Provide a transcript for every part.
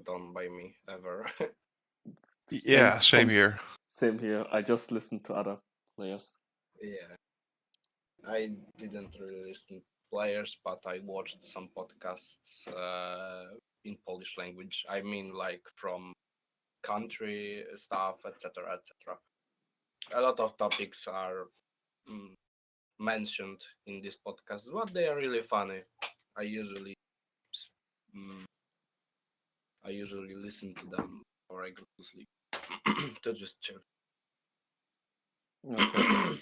done by me ever. Yeah, same here. Same here. I just listened to other players. Yeah, I didn't really listen to players, but I watched some podcasts in Polish language. I mean, like from country stuff, etc., etc. A lot of topics are mm, mentioned in this podcast, but they are really funny. I usually, mm, I usually listen to them before I go to sleep to just chill. Okay.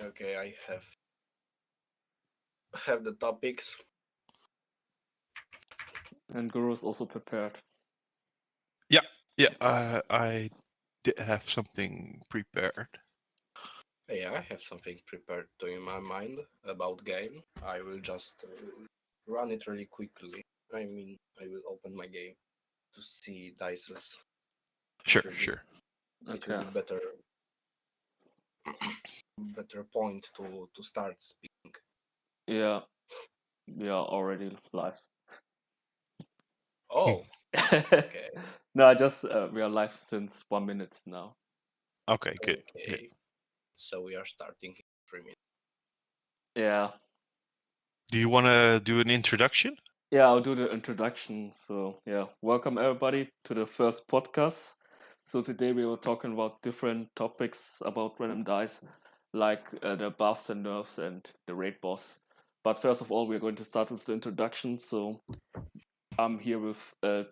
Okay, I have the topics. And Guru is also prepared. Yeah, I did have something prepared. Yeah, I have something prepared to in my mind about game. I will just run it really quickly. I mean, I will open my game to see dices. Sure, It will be, sure. it will Okay. be better point to start speaking. Yeah, we are already live. Oh, okay, No, I just we are live since 1 minute now. Okay, good. Good. okay. So we are starting in 3 minutes. Yeah. Do you want to do an introduction? Yeah, I'll do the introduction. So, yeah, welcome everybody to the first podcast. So, today we were talking about different topics about random dice, like the buffs and nerfs and the raid boss. But first of all, we're going to start with the introduction. So, I'm here with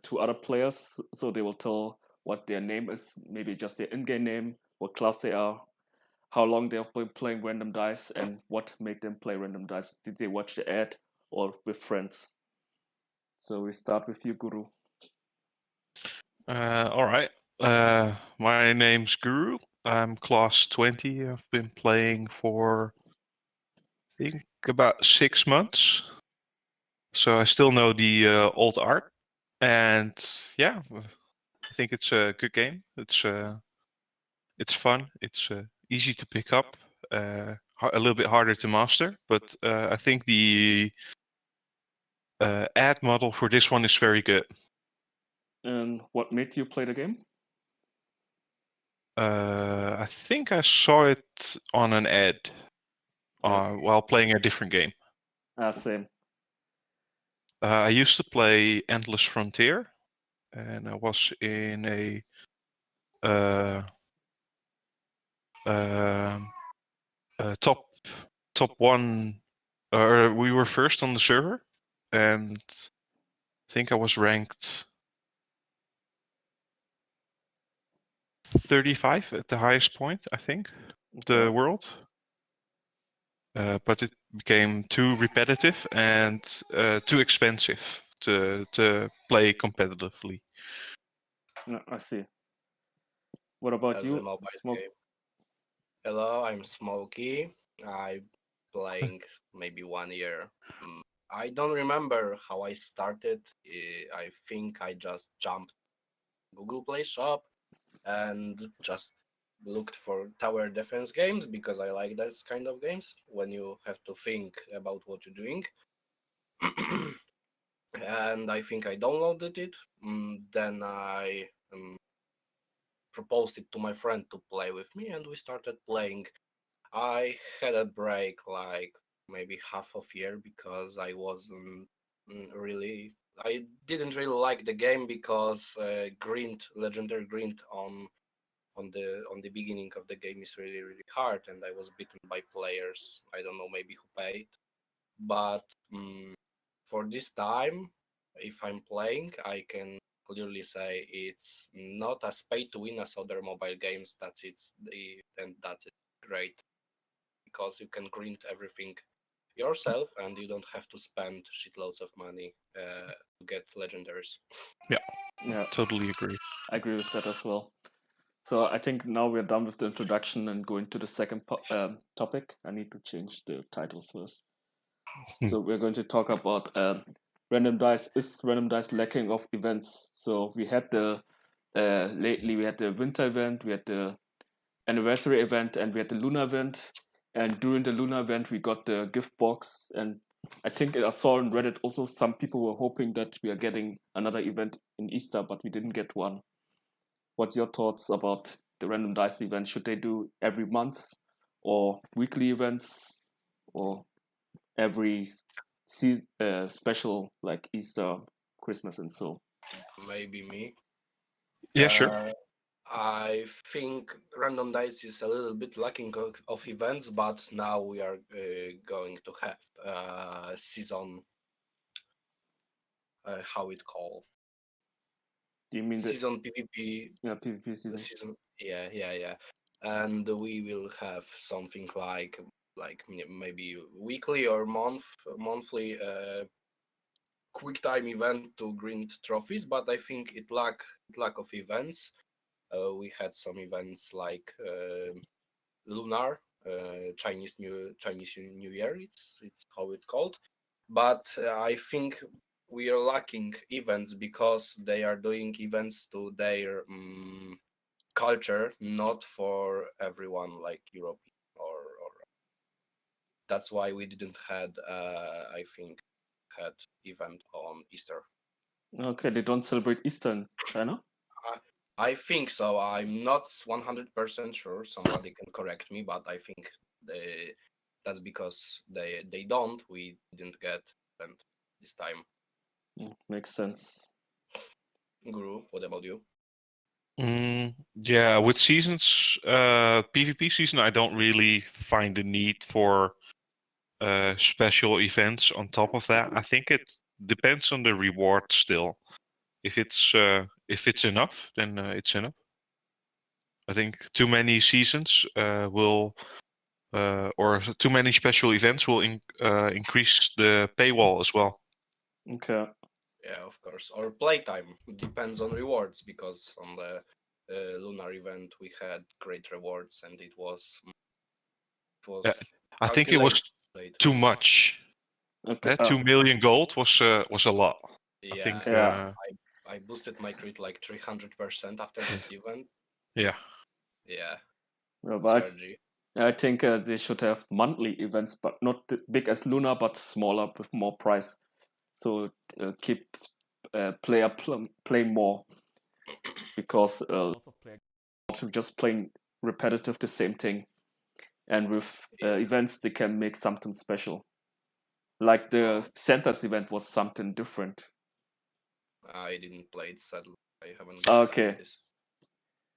two other players. So, they will tell what their name is, maybe just their in game name, what class they are, how long they've been playing random dice, and what made them play random dice. Did they watch the ad or with friends? So we start with you, Guru. All right. My name's Guru. I'm class 20. I've been playing for, I think, about 6 months. So I still know the old art. And yeah, I think it's a good game. It's fun. It's easy to pick up. A little bit harder to master, but I think the ad model for this one is very good. And what made you play the game? I think I saw it on an ad while playing a different game. Same. I used to play Endless Frontier, and I was in a top one. We were first on the server, and I think I was ranked 35 at the highest point, I think, the world. But it became too repetitive and too expensive to play competitively. No, I see. What about As a you, mobile Smoke? game. Hello, I'm Smokey. I'm playing maybe 1 year. I don't remember how I started. I think I just jumped Google Play Shop and just looked for tower defense games because I like this kind of games when you have to think about what you're doing. And I think I downloaded it. Then I proposed it to my friend to play with me, and we started playing. I had a break like maybe half of year because I wasn't really. I didn't really like the game because grind, legendary grind on the beginning of the game is really hard, and I was beaten by players. I don't know, maybe who paid, but for this time, if I'm playing, I can clearly say it's not as pay to win as other mobile games. That's it. Great because you can grind everything yourself and you don't have to spend shitloads of money to get legendaries. Yeah, Totally agree. I agree with that as well. So I think now we're done with the introduction and going to the second topic. I need to change the title first. So we're going to talk about random dice. Is random dice lacking of events? So we had the lately we had the winter event, we had the anniversary event, and we had the lunar event. And during the lunar event, we got the gift box, and I think I saw on Reddit also some people were hoping that we are getting another event in Easter, but we didn't get one. What's your thoughts about the random dice event? Should they do every month or weekly events or every special like Easter, Christmas, and so? Maybe me. Yeah, sure. I think random dice is a little bit lacking of events, but now we are going to have season. How it called? Do you mean the Season PvP PvP season? season. Yeah. And we will have something like maybe weekly or monthly quick time event to grind trophies. But I think it lack of events. We had some events like lunar Chinese New Year. It's how it's called, but I think we are lacking events because they are doing events to their culture, not for everyone like European or that's why we didn't had I think had event on Easter. Okay, they don't celebrate Easter in China. I think so. I'm not 100% sure. Somebody can correct me, but I think that's because they don't. We didn't get event this time. Makes sense. Guru, what about you? Yeah, with seasons, PvP season, I don't really find the need for special events on top of that. I think it depends on the reward still. If it's enough, then it's enough. I think too many seasons will or too many special events will increase the paywall as well. Okay. Yeah, of course. Or playtime. It depends on rewards because on the lunar event we had great rewards and it Yeah, was I think it calculated. was too much. Okay. 2 million gold was a lot. I Yeah, think. Yeah. I boosted my crit like 300% after this event. Yeah. Yeah, But CRG. I think they should have monthly events, but not big as Luna, but smaller with more price. So keep player play more because lots of players just playing repetitive the same thing, and with Yeah. events they can make something special. Like the Santa's event was something different. I didn't play it sadly. I haven't Okay. played this.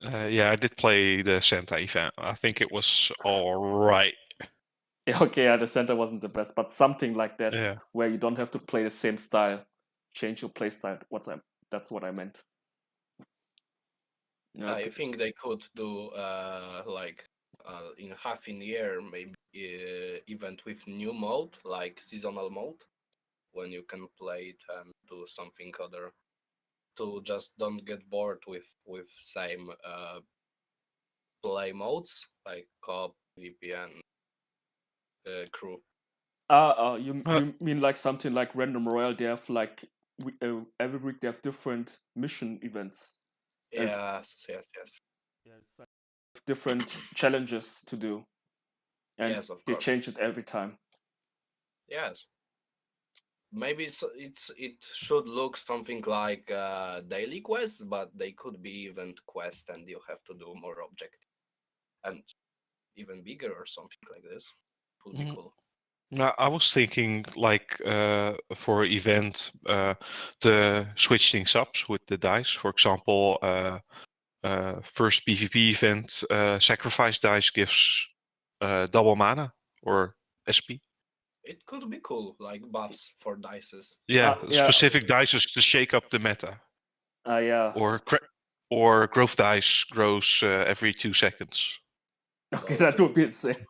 Yeah, I did play the Santa event. I think it was all right. Okay, yeah, the Santa wasn't the best, but something like that Yeah. where you don't have to play the same style, change your play style. That's what I meant. I Okay. think they could do like in half in the year maybe event with new mode like seasonal mode when you can play it and do something other to just don't get bored with same play modes like co-op, PvP and crew. Do you mean like something like Random Royal? They have like every week they have different mission events. And Yes. yeah, it's like different challenges to do, and Yes, of they course. change it every time. Yes. Maybe it should look something like daily quests, but they could be event quest, and you have to do more objective and even bigger or something like this. Would be Mm, cool. No, I was thinking like for event to switch things up with the dice. For example, first PvP event, sacrifice dice gives double mana or SP. It could be cool, like buffs for dices. Yeah, Yeah. specific dices to shake up the meta. Yeah. Or growth dice grows every 2 seconds. Okay, that would be insane.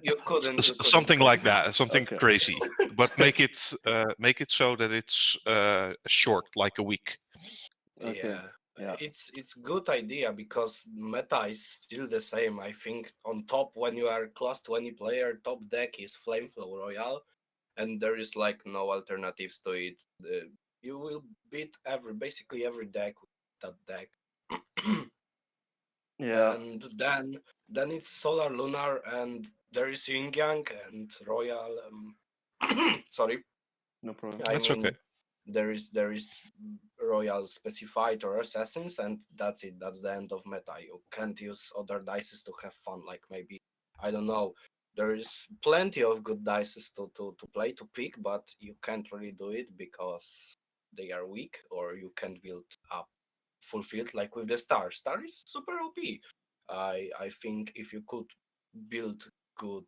You couldn't Something put like that, something Okay. crazy, but make it so that it's short, like a week. Okay. Yeah. Yeah. It's good idea because meta is still the same. I think on top when you are class 20 player, top deck is Flameflow Royale, and there is like no alternatives to it. You will beat basically every deck with that deck. Yeah. And then it's Solar Lunar and there is Yin Yang and Royal. Sorry, No problem. I That's okay. mean there is royal specified or assassins, and that's it. That's the end of meta. You can't use other dices to have fun. Like maybe I don't know. There is plenty of good dices to play to pick, but you can't really do it because they are weak, or you can't build up full field like with the star. Star is super OP. I think if you could build good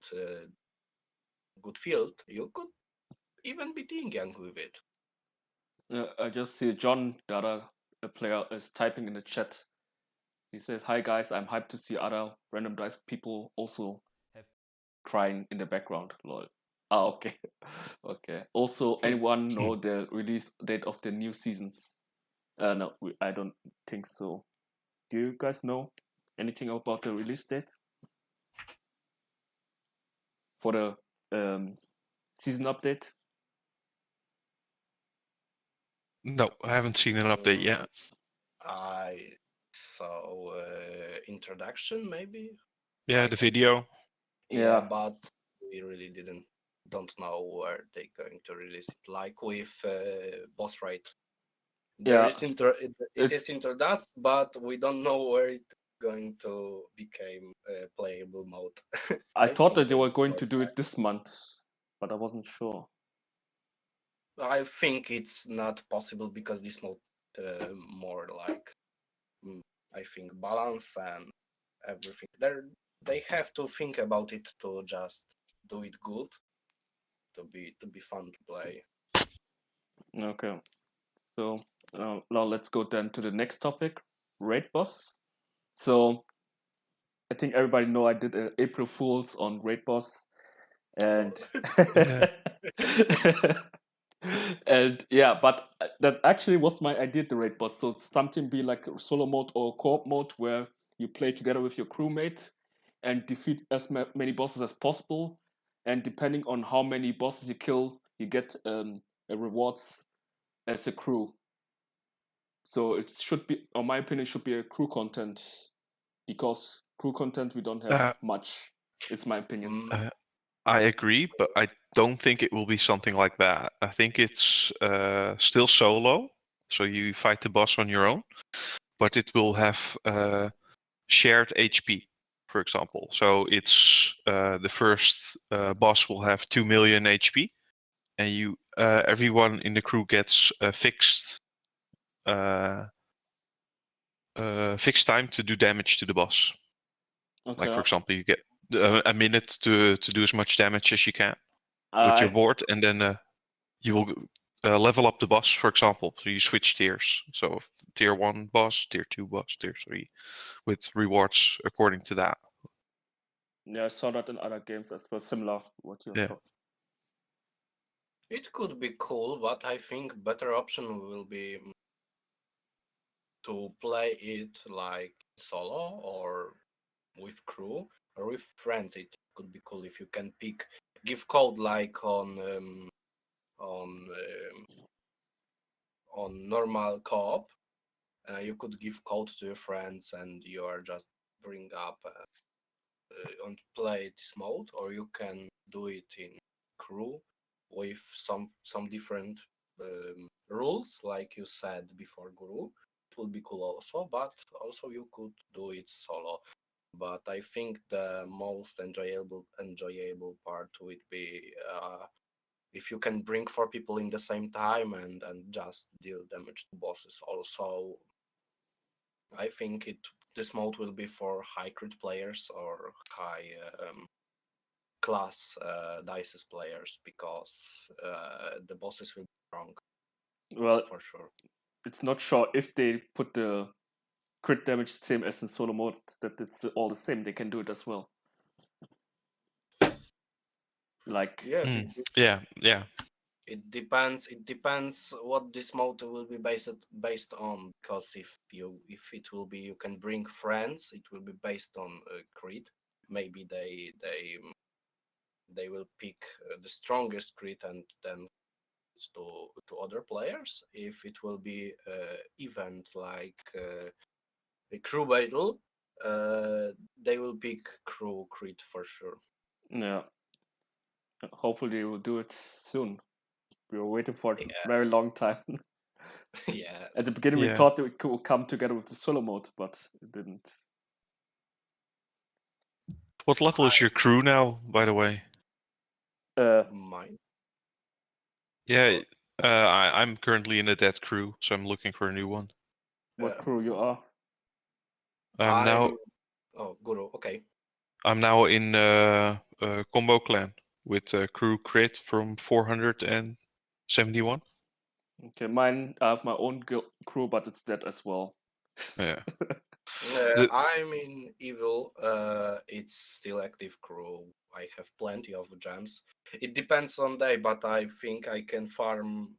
good field, you could even beat Yang with it. I just see John, the other player, is typing in the chat. He says, "Hi guys, I'm hyped to see other random dice people also have crying in the background." Lol. Ah, okay, okay. Also, anyone Hmm. know the release date of the new seasons? No, I don't think so. Do you guys know anything about the release date for the season update? No, I haven't seen an update Mm, yet. I saw introduction maybe Yeah, the like on video. yeah, Yeah, but we really don't know where they're going to release it. Like with boss fight, there yeah. is it It's is introduced, but we don't know where it's going to become a playable mode. I I thought that think they they were will going work. to do it this month, but I wasn't sure. I think it's not possible because this mode more like mm, I think balance and everything. They have to think about it to just do it good to be fun to play. Okay, so now let's go then to the next topic, raid boss. So I think everybody know I did a April Fools on raid boss, and Lol. Yeah. and yeah, but that actually was my idea to raid boss. So something be like a solo mode or co-op mode where you play together with your crewmate and defeat as many bosses as possible. And depending on how many bosses you kill, you get a rewards as a crew. So it should be, in my opinion, should be a crew content because crew content we don't have Uh, much. It's my opinion. Mm, uh, I agree, but I don't think it will be something like that. I think it's still solo, so you fight the boss on your own, but it will have shared HP, for example. So it's the first boss will have 2 million HP, and you everyone in the crew gets a uh, fixed time to do damage to the boss. Like for Okay. example, you get a minute to do as much damage as you can with your I board, and then you will level up the boss, for example. So you switch tiers. So tier 1 boss, tier 2 boss, tier 3, with rewards according to that. Yeah, I saw that in other games as well, similar what you're Yeah. talking. it could be cool, but I think better option will be to play it like solo or with crew or with friends. It could be cool if you can pick give code like on um, on normal co-op. You could give code to your friends, and you are just bring up and play this mode, or you can do it in crew with some different rules, like you said before, Guru. It would be cool also, but also you could do it solo. But I think the most enjoyable part would be if you can bring four people in the same time and just deal damage to bosses. Also, I think this mode will be for high crit players or high class dices players because the bosses will be strong Well, for sure. it's not sure if they put the crit damage same as in solo mode that it's all the same. They can do it as well. Like Yes, Mm. Yeah, yeah. it depends. It depends what this mode will be based on. Because if it will be you can bring friends, it will be based on crit. Maybe they will pick the strongest crit and then to other players. If it will be event like a crew battle, they will pick crew crit for sure. yeah, Hopefully we'll do it soon. We were waiting for it a Yeah, very long time. yeah. At the beginning, we Yeah. thought it could come together with the solo mode, but it didn't. What level is I your crew now, by the way? mine. Yeah, Oh, I'm currently in a dead crew, so I'm looking for a new one. What crew you are? I'm now I'm. Oh, Guru. Okay. I'm now in combo clan with crew crit from 471. Okay, mine. I have my own crew, but it's dead as well. Yeah. The, I'm in evil. It's still active crew. I have plenty of gems. It depends on day, but I think I can farm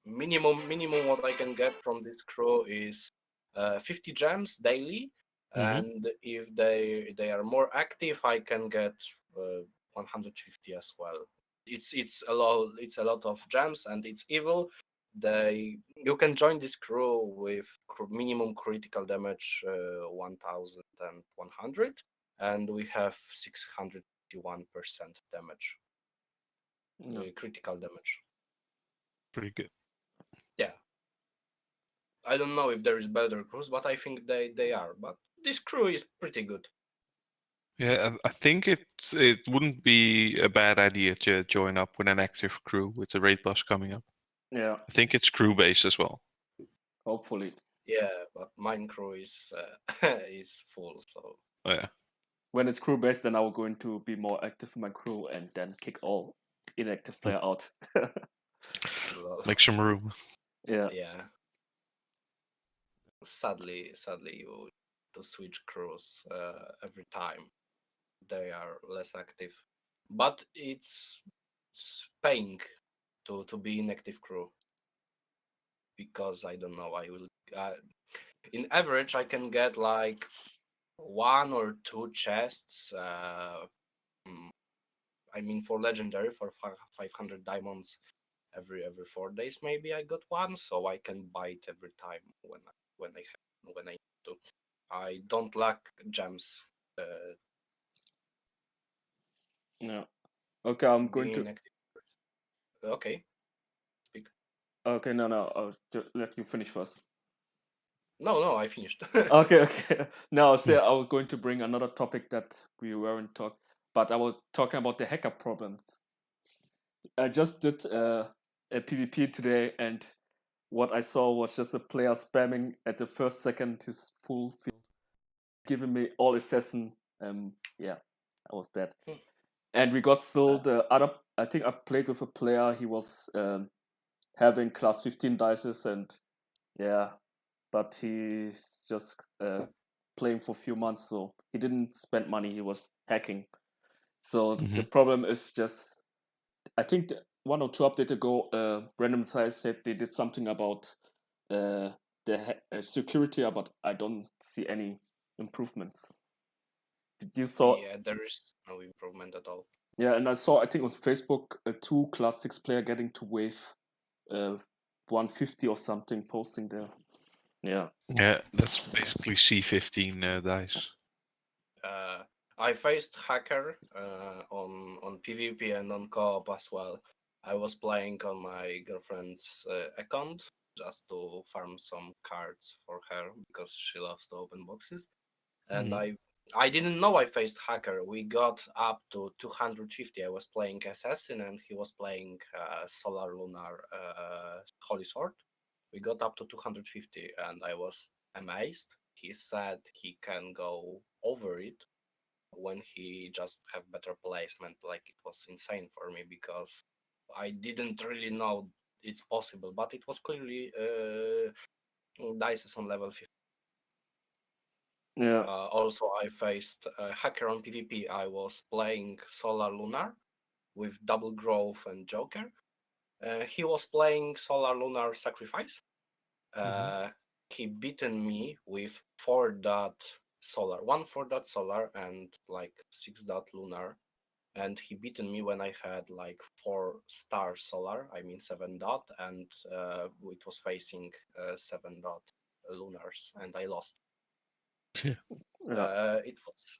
minimum what I can get from this crew is 50 gems daily, Mhm. and if they are more active, I can get 150 as well. It's a lot of gems, and it's evil. They You can join this crew with minimum critical damage 1100, and we have 651% damage, No. critical damage. Pretty good. Yeah. I don't know if there is better crews, but I think they are. But this crew is pretty good. Yeah, I think it wouldn't be a bad idea to join up with an active crew with the raid bus coming up. Yeah, I think it's crew based as well. hopefully. Yeah, but mine crew is is full. So Oh, yeah, When it's crew based, then I will going to be more active in my crew and then kick all inactive player out. lol. make some room. Yeah. Yeah. Sadly, you to switch crews every time. They are less active, but it's paying to be in active crew because I don't know. I will. In average, I can get like one or two chests. Mm, I mean, for legendary, for 500 diamonds every 4 days, maybe I got one, so I can buy it every time when I need to. I don't lack gems. Yeah. Okay, I'm going Being to. inactive. Okay, speak. Okay, no. I'll just let you finish first. No, I finished. Okay, okay. Now, say Yeah. I was going to bring another topic that we weren't talk, but I was talking about the hacker problems. I just did a PvP today, and what I saw was just a player spamming at the first second his full field, giving me all assassin. Yeah, I was dead. And we got still the other. I think I played with a player. He was having class 15 dices, and yeah, but he's just playing for a few months, so he didn't spend money. He was hacking. So the Hmm. problem is just, I think one or two updates ago, Random Size said they did something about the security, but I don't see any improvements. Did you saw? Yeah, there is no improvement at all. Yeah, and I saw, I think on Facebook, two class 6 player getting to wave uh, 150 or something posting there. Yeah. Yeah, that's basically C15 dice. I faced hacker on PvP and on co-op as well. I was playing on my girlfriend's account just to farm some cards for her because she loves to open boxes. And Mhm. I didn't know I faced hacker. We got up to 250. I was playing assassin and he was playing solar lunar holy sword. We got up to 250 and I was amazed. He said he can go over it when he just have better placement. Like, it was insane for me because I didn't really know it's possible, but it was clearly dices on level 50. Yeah. Also, I faced a hacker on PvP. I was playing Solar Lunar with Double Growth and Joker. He was playing Solar Lunar Sacrifice. Mhm. Uh, he beaten me with 4 dot Solar, 1 4 dot Solar and like 6 dot Lunar. And he beaten me when I had like 4 star Solar, I mean 7 dot, and it was facing 7 dot Lunars, and I lost. Yeah.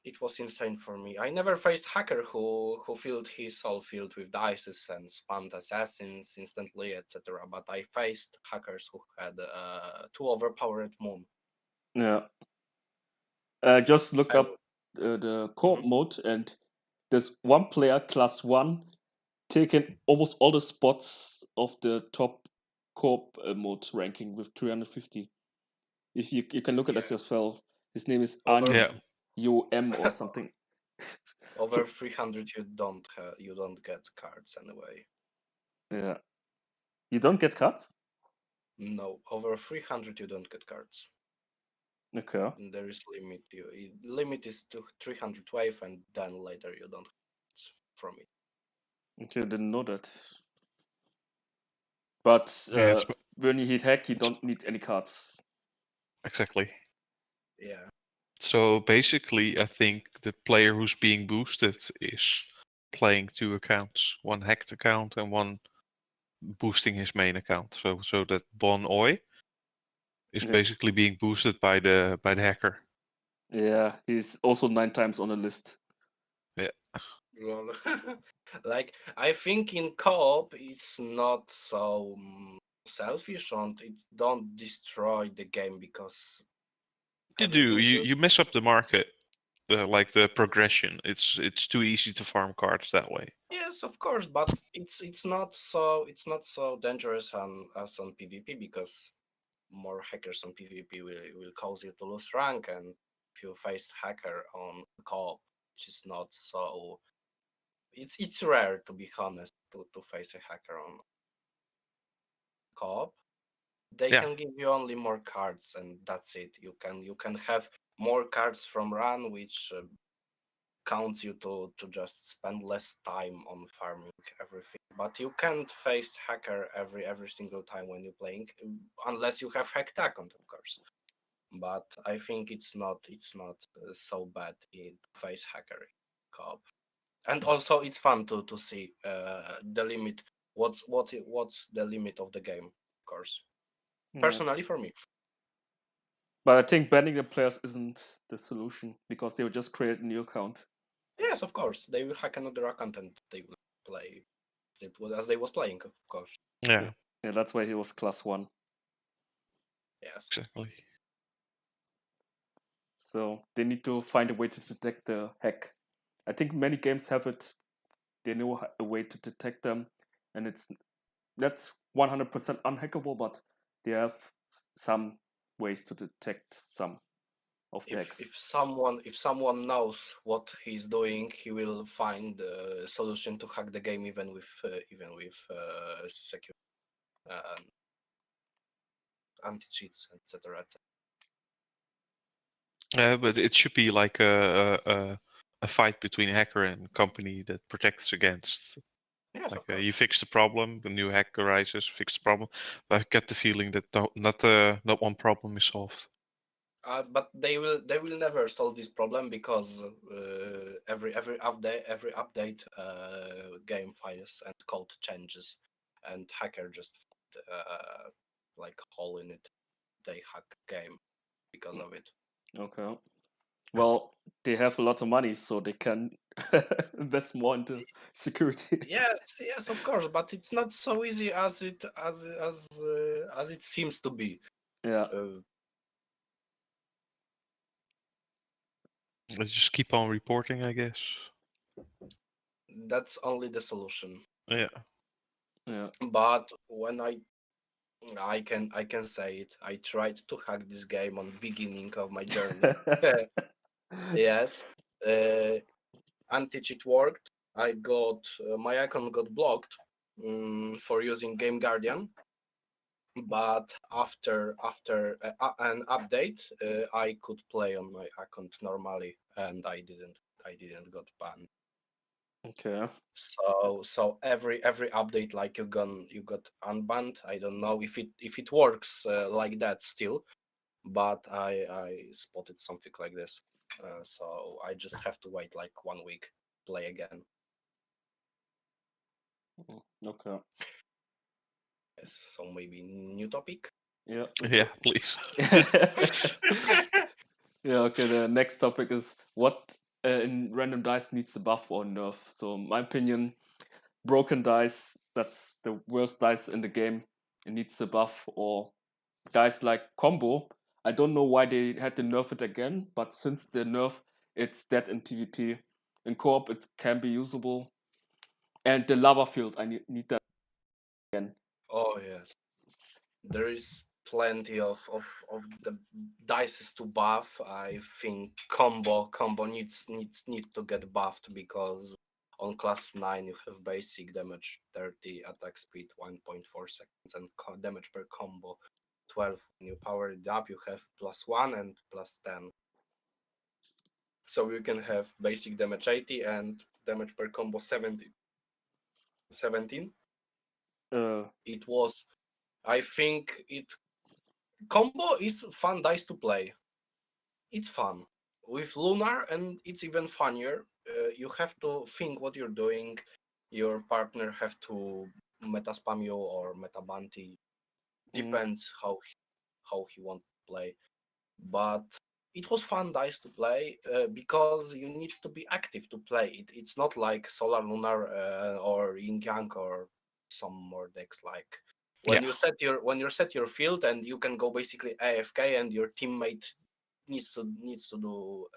It was insane for me. I never faced hacker who filled his whole field with dices and spammed assassins instantly, etc. But I faced hackers who had too overpowered moon. Yeah. Just look And up the co-op mhm, mode, and there's one player, class 1, taking almost all the spots of the top co-op mode ranking with 350. If you can look at yeah, this as well. His name is over Yeah. An UM or something. over 300 you don't get cards anyway. Yeah. You don't get cards? No, over 300 you don't get cards. Okay. There is limit. Limit is to 300 wave, and then later you don't get cards from it. Okay, I didn't know that. But Yeah, when you hit hack, you it's don't need any cards. exactly. Yeah. So basically, I think the player who's being boosted is playing two accounts, one hacked account and one boosting his main account. So that Bon Oi is Yeah. basically being boosted by the hacker. Yeah, he's also 9 times on the list. Yeah. Lol. Like I think in co-op it's not so selfish and it don't destroy the game because You do. everything You will. mess up the market, the progression. It's too easy to farm cards that way. Yes, of course, but it's not so dangerous as on PvP because more hackers on PvP will cause you to lose rank, and if you face hacker on co-op, which is not so. It's rare to be honest to face a hacker on co-op. They Yeah. can give you only more cards, and that's it. You can have more cards from run, which counts you to just spend less time on farming everything. But you can't face hacker every single time when you're playing, unless you have hacked account, of course. But I think it's not so bad in face hacker co-op. And also it's fun to see the limit. What's the limit of the game, of course. Yeah. Personally, for me. But I think banning the players isn't the solution because they will just create a new account. Yes, of course. They will hack another account and they will play as they was playing, of course. Yeah. Yeah, that's why he was class 1. Yes. Exactly. So they need to find a way to detect the hack. I think many games have it. They know a way to detect them, and that's 100% unhackable, but they have some ways to detect some of the If hacks. someone knows what he's doing, he will find a solution to hack the game even with secure anti cheats, etc. etc. But it should be like a fight between a hacker and company that protects against. Yes, Like of course. you fix the problem, the new hack arises, fix the problem. But I get the feeling that not one problem is solved. But they will never solve this problem because every update game files and code changes, and hacker just like hole in it. They hack game because of it. Okay. Well, they have a lot of money, so they can invest more into security. Yes, of course, but it's not so easy as it seems to be. Yeah. Uh, Let's just keep on reporting, I guess. that's only the solution. Yeah. Yeah. But when I can say it, I tried to hack this game on beginning of my journey. Yes, until it worked. I got my account got blocked for using Game Guardian, but after an update, I could play on my account normally, and I didn't got banned. Okay. So every update, like you got unbanned. I don't know if it works like that still, but I spotted something like this. So I just have to wait like 1 week, play again. Okay. Yes, so maybe new topic. Yeah. Yeah, please. Yeah, okay, the next topic is what in random dice needs a buff or nerf. So, in my opinion, broken dice, that's the worst dice in the game. It needs a buff, or dice like combo. I don't know why they had to nerf it again, but since the nerf, it's dead in PvP. In co-op, it can be usable. And the lava field, I need that again. Oh yes, there is plenty of the dices to buff. I think combo need to get buffed because on class 9 you have basic damage 30, attack speed 1.4 seconds, and damage per combo 12. When you power it up, you have +1 and +10. So you can have basic damage 80 and damage per combo 70. 17. Uh, It was, I think it combo is fun dice to play. It's fun with Lunar, and it's even funnier. You have to think what you're doing. Your partner have to meta spam you or meta bounty. mm, Depends how he want to play. But it was fun dice to play because you need to be active to play it. It's not like Solar Lunar or Yin Yang or some more decks like Yeah, when you set your field and you can go basically AFK and your teammate needs to do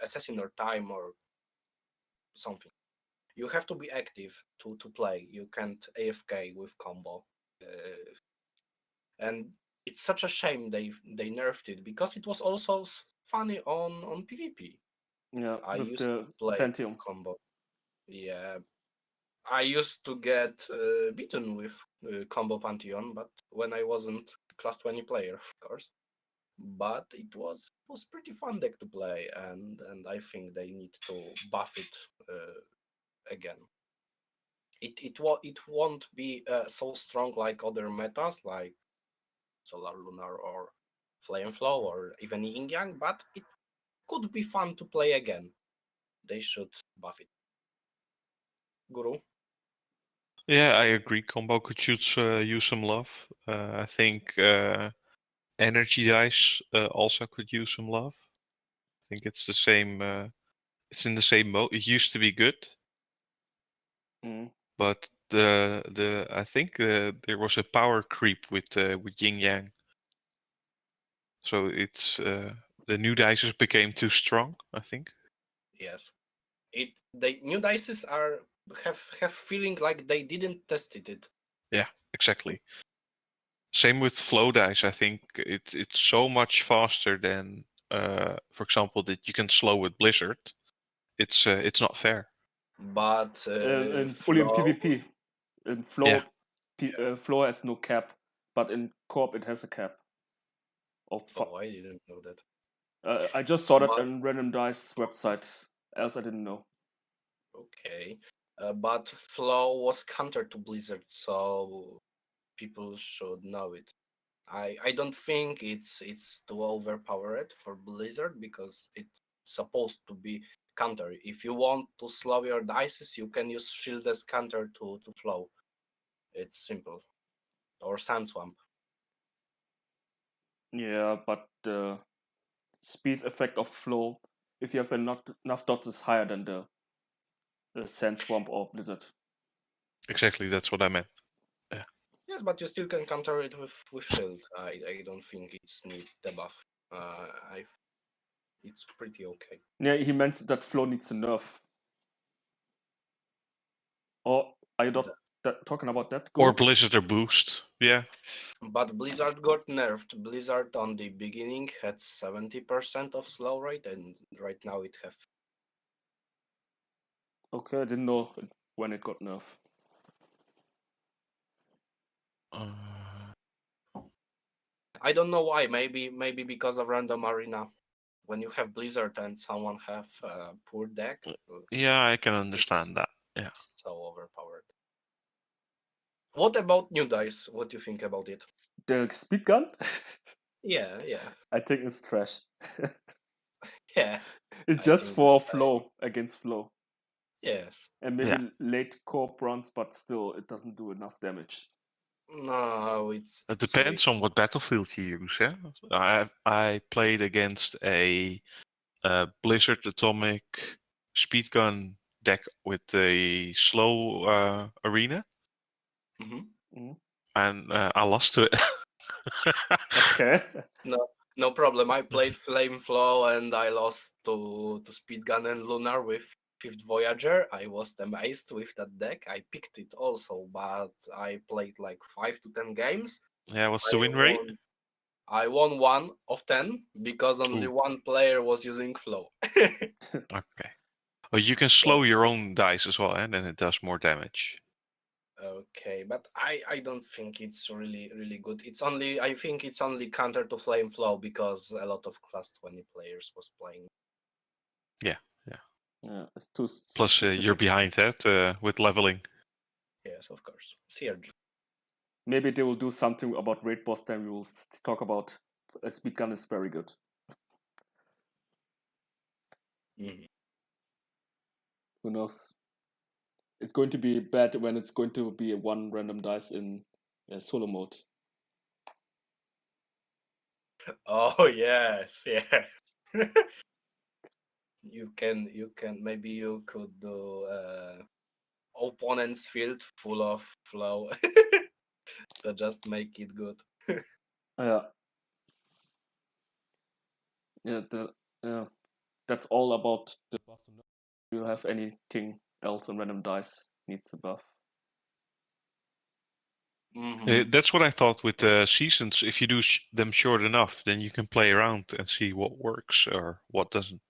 assassin or time or something. You have to be active to play. You can't AFK with combo, and it's such a shame they nerfed it because it was also funny on PvP. yeah, I with used to the play Pentium. combo. Yeah, I used to get beaten with combo Pantheon, but when I wasn't class 20 player, of course. But it was pretty fun deck to play, and I think they need to buff it again. It won't be so strong like other metas like Solar Lunar or Flame Flow or even Yin Yang, but it could be fun to play again. They should buff it. Guru? yeah, I agree. Combo could use some love. I think energy dice also could use some love. I think it's the same. It's in the same mode. It used to be good, Mm. but the I think there was a power creep with Yin Yang, so it's the new dices became too strong. I think. Yes. The new dices have feeling like they didn't tested it. Yeah, exactly. Same with flow dice. I think it's so much faster than, for example, that you can slow with Blizzard. It's not fair. But And only in flow, PvP. In Yeah, Flow has no cap, but in co-op it has a cap. Of oh, I didn't know that. I just saw that But on Random Dice website. Else I didn't know. okay, but flow was counter to Blizzard, so people should know it. I don't think it's too overpowered for Blizzard because it's supposed to be counter. If you want to slow your dices, you can use shield as counter to flow. It's simple. Or Sand Swamp. Yeah, but the speed effect of Flow, if you have enough dots, is higher than the Sand Swamp or Blizzard. exactly. That's what I meant. Yeah. Yes, but you still can counter it with shield. I don't think it's need debuff. I it's pretty okay. Yeah, he meant that Flow needs a nerf. Or are you not talking about that, Or Guru? Blizzard or boost. Yeah. But Blizzard got nerfed. Blizzard on the beginning had 70% of slow rate, and right now it have. Okay, I didn't know when it got nerf. Uh, I don't know why. Maybe because of random arena. When you have Blizzard and someone have poor deck, yeah, I can it's understand that. Yeah. so overpowered. What about new dice? What do you think about it? The speed gun? Yeah, yeah, I think it's trash. yeah. It's I just think the for same. Flow against Flow. Yes. And Yeah. maybe late core bronze, but still it doesn't do enough damage. No, It it's weak. depends on what battlefield you use. I played against a Blizzard Atomic speed gun deck with a slow arena, Hmm. and I lost to it. Okay. No, no problem. I played Flame Flow and I lost to Speedgun and Lunar with Fifth Voyager. I was amazed with that deck. I picked it also, but I played like 5 to 10 games. Yeah, what's the I win rate? won. I won 1 of 10 because only Ooh, one player was using Flow. okay. Oh, you can slow your own dice as well, and then it does more damage. Okay, but I don't think it's really good. I think it's only counter to Flame Flow because a lot of class 20 players was playing. Yeah, yeah. Yeah, it's too Plus, you're specific. behind that with leveling. Yes, of course. CRG. Maybe they will do something about raid boss. Then we will talk about a speed gun is very good. Mhm. Who knows? It's going to be bad when it's going to be a one random dice in solo mode. Oh yes, yeah. You can maybe you could do opponent's field full of flow to just make it good. Yeah, yeah. That's all about the buff. Do you have anything else on random dice needs a buff? Hmm. That's what I thought with the seasons. If you do them short enough, then you can play around and see what works or what doesn't,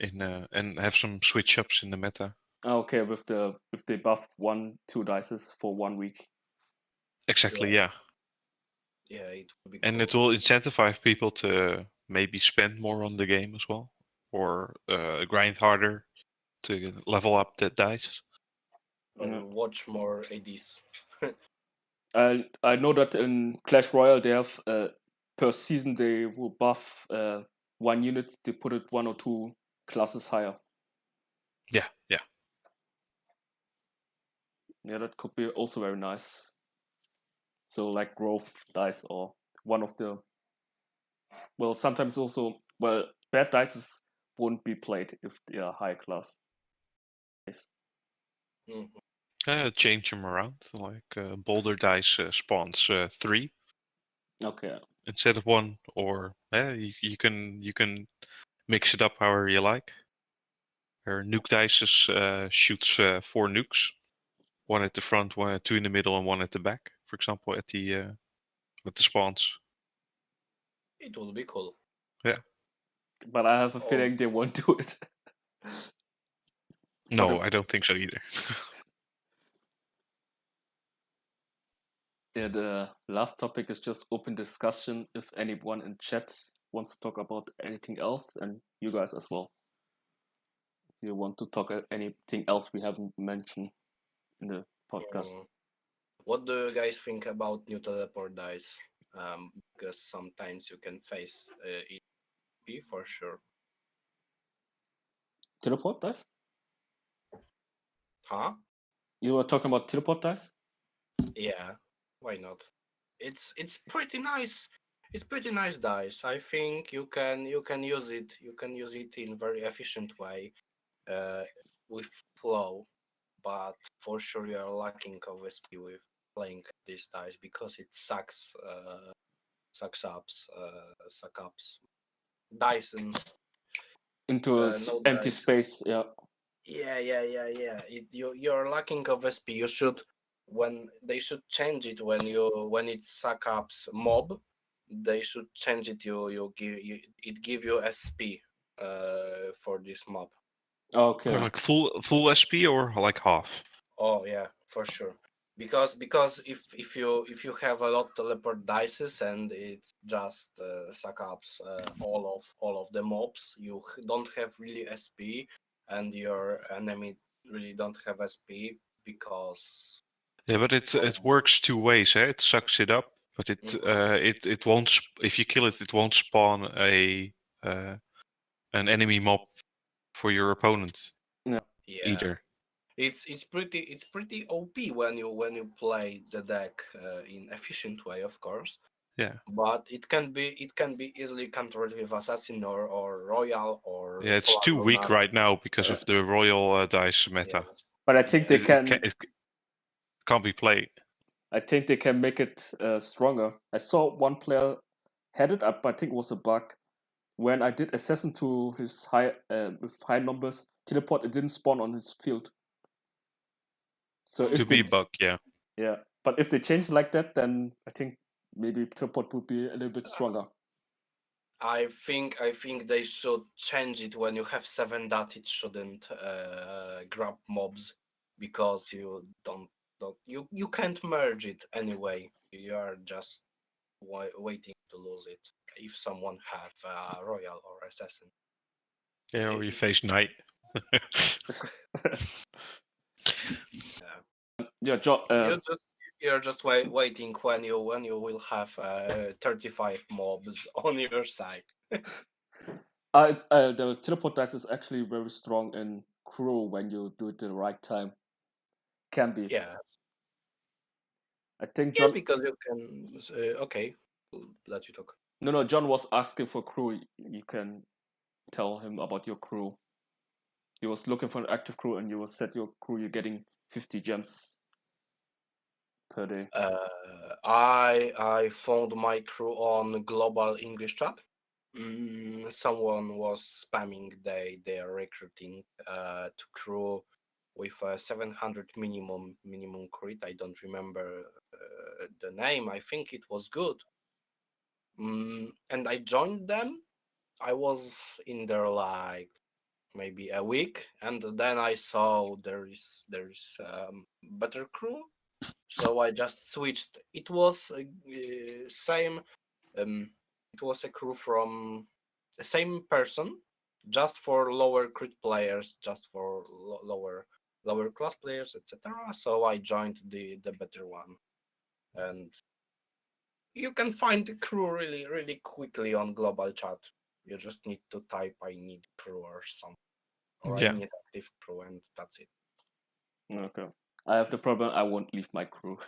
and have some switch ups in the meta. Okay, with the buff 1-2 dices for 1 week. Exactly, Yeah, yeah. yeah, it would be And it cool. will incentivize people to maybe spend more on the game as well, or grind harder to level up the dice. Yeah. Or watch more ADs. I know that in Clash Royale they have per season they will buff one unit. They put it 1 or 2 classes higher. Yeah, yeah. Yeah, that could be also very nice. So like growth dice or one of the sometimes also bad dices won't be played if they are high class. Mhm. Change them around. Like boulder dice spawns 3 Okay. instead of 1, or you can mix it up however you like. Or nuke dice shoots 4 nukes, one at the front, 2 in the middle, and 1 at the back. For example, at the spawns. It will be cool. Yeah. But I have a Oh, feeling they won't do it. But No, I don't think so either. yeah, the last topic is just open discussion. If anyone in chat wants to talk about anything else, and you guys as well, if you want to talk anything else we haven't mentioned in the podcast. mm. What do you guys think about new teleport dice? Because sometimes you can face it for sure. Teleport dice? Huh? You were talking about teleport dice? Yeah. Why not? It's pretty nice. It's pretty nice dice. I think you can use it. You can use it in very efficient way uh, with flow, but for sure you are lacking of SP with playing these dice because it suck ups. Dyson, Into no empty dice. space, yeah. Yeah. You're lacking of SP. You should when they should change it when it's suck ups mob. They should change it. It give you SP for this mob. Okay. Like full SP or like half? Oh yeah, for sure. Because if you have a lot teleport dices and it's just suck ups all of the mobs, don't have really SP, and your enemy really don't have SP because Yeah, but it works 2 ways. It sucks it up, but Mhm. it won't. If you kill it, it won't spawn uh, an enemy mob for your opponent Yeah. Yeah, either. it's pretty OP when you play the deck in efficient way, of course. Yeah. But it can be easily countered with assassin or royal or Yeah, it's solar too weak lunar. right now because of the royal dice meta. Yes. But I think they Yes. It can't be played. I think they can make it stronger. I saw one player had it up. I think it was a bug. When I did assassin to his high with high numbers teleport, it didn't spawn on his field. So if Could they be bug, yeah. yeah, but if they change like that, then I think maybe teleport would be a little bit stronger. I think they should change it when you have 7 that it shouldn't grab mobs because you can't merge it anyway. You are just waiting to lose it if someone have royal or assassin. Yeah, or you Y- face knight. Yeah. Yeah, You're just waiting when you will have 35 mobs on your side. the teleport dice is actually very strong in crew when you do it the right time. Can be. Yeah. I think Yes, John. because you can. Okay, we'll let you talk. No, John was asking for crew. You can tell him about your crew. He was looking for an active crew, and you will set your crew. You're getting 50 gems per day. I found my crew on global English chat. Someone was spamming they are recruiting to crew with a 700 minimum crit. I don't remember the name. I think it was good. And I joined them. I was in there like maybe a week, and then I saw there is better crew, so I just switched. It was same. Um, it was a crew from the same person, just for lower crit players, just for lower class players, etc. So I joined the better one, and you can find the crew really quickly on global chat. You just need to type "I need crew" or something, or "I Yeah. need active crew," and that's it. Okay. I have the problem. I won't leave my crew.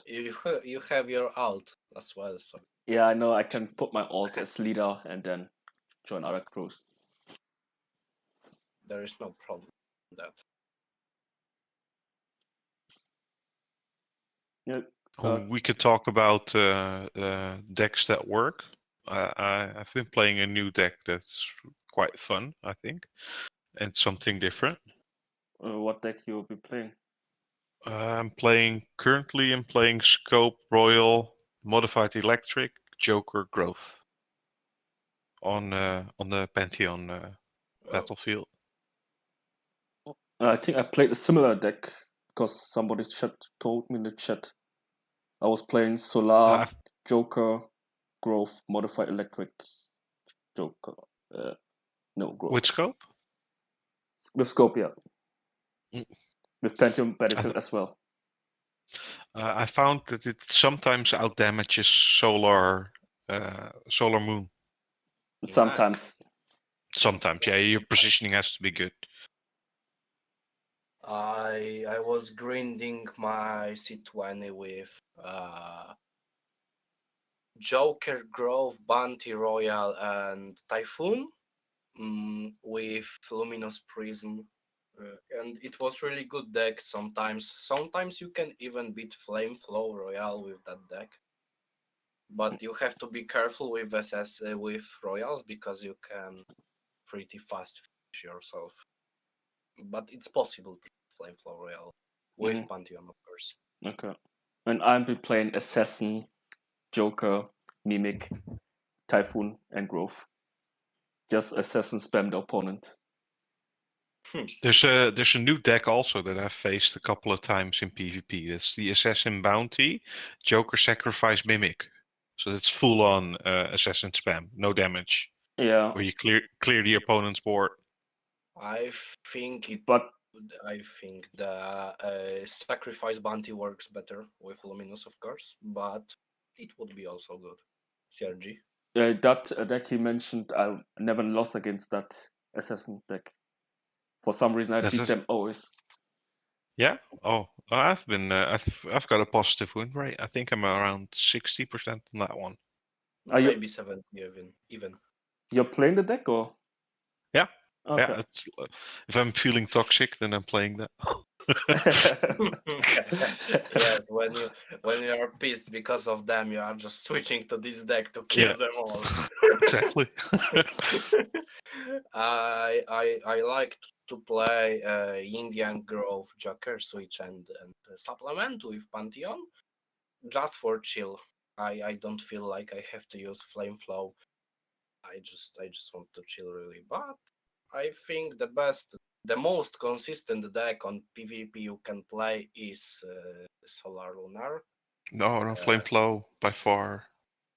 You have your alt as well, so Yeah, I know. I can put my alt as leader and then join other crews. there is no problem with that. Yeah. We could talk about decks that work. I've been playing a new deck that's quite fun, I think, and something different. What deck you'll be playing? I'm playing Scope Royal, Modified Electric, Joker Growth on the Pantheon Oh, battlefield. I think I played a similar deck because somebody's chat told me in the chat. I was playing Solar, I've, Joker, Growth, Modified Electric, Joker. No, Growth. with Scope, With Scope, yeah. Mm. With Pentium I, Battlefield as well. I found that it sometimes outdamages Solar Moon. Sometimes. Sometimes, yeah, your positioning has to be good. I was grinding my C20 with Joker, Grove, Bounty Royal, and Typhoon, with Luminous Prism. And it was really good deck. Sometimes you can even beat Flame Flow Royal with that deck, but you have to be careful with with Royals because you can pretty fast finish yourself. But it's possible to Flame Flow Royal with Pantheon, of course. Okay. And I'll be playing Assassin, Joker, Mimic, Typhoon, and Growth. Just Assassin spam the opponent. There's a new deck also that I've faced a couple of times in PvP. That's the Assassin Bounty, Joker Sacrifice Mimic. So that's full on Assassin spam, no damage. Yeah. Where you clear the opponent's board. I think it. But I think the sacrifice bounty works better with Luminous, of course, but it would be also good. CRG. that deck he mentioned, I never lost against that Assassin deck. For some reason, I That's beat it. them always. Yeah. Oh, I've been. I've got a positive win rate. I think I'm around 60% on that one. Are you Maybe 70 even. you're playing the deck or? Yeah. Okay. Yeah. It's, if I'm feeling toxic, then I'm playing that. Yes, when you are pissed because of them, you are just switching to this deck to kill Yeah. them all. Exactly. I like to play Yin Yang Grove Joker switch and supplement with Pantheon just for chill. I don't feel like I have to use Flame Flow. I just want to chill really. But I think the most consistent deck on PvP you can play is Solar Lunar. No, Flame Flow by far.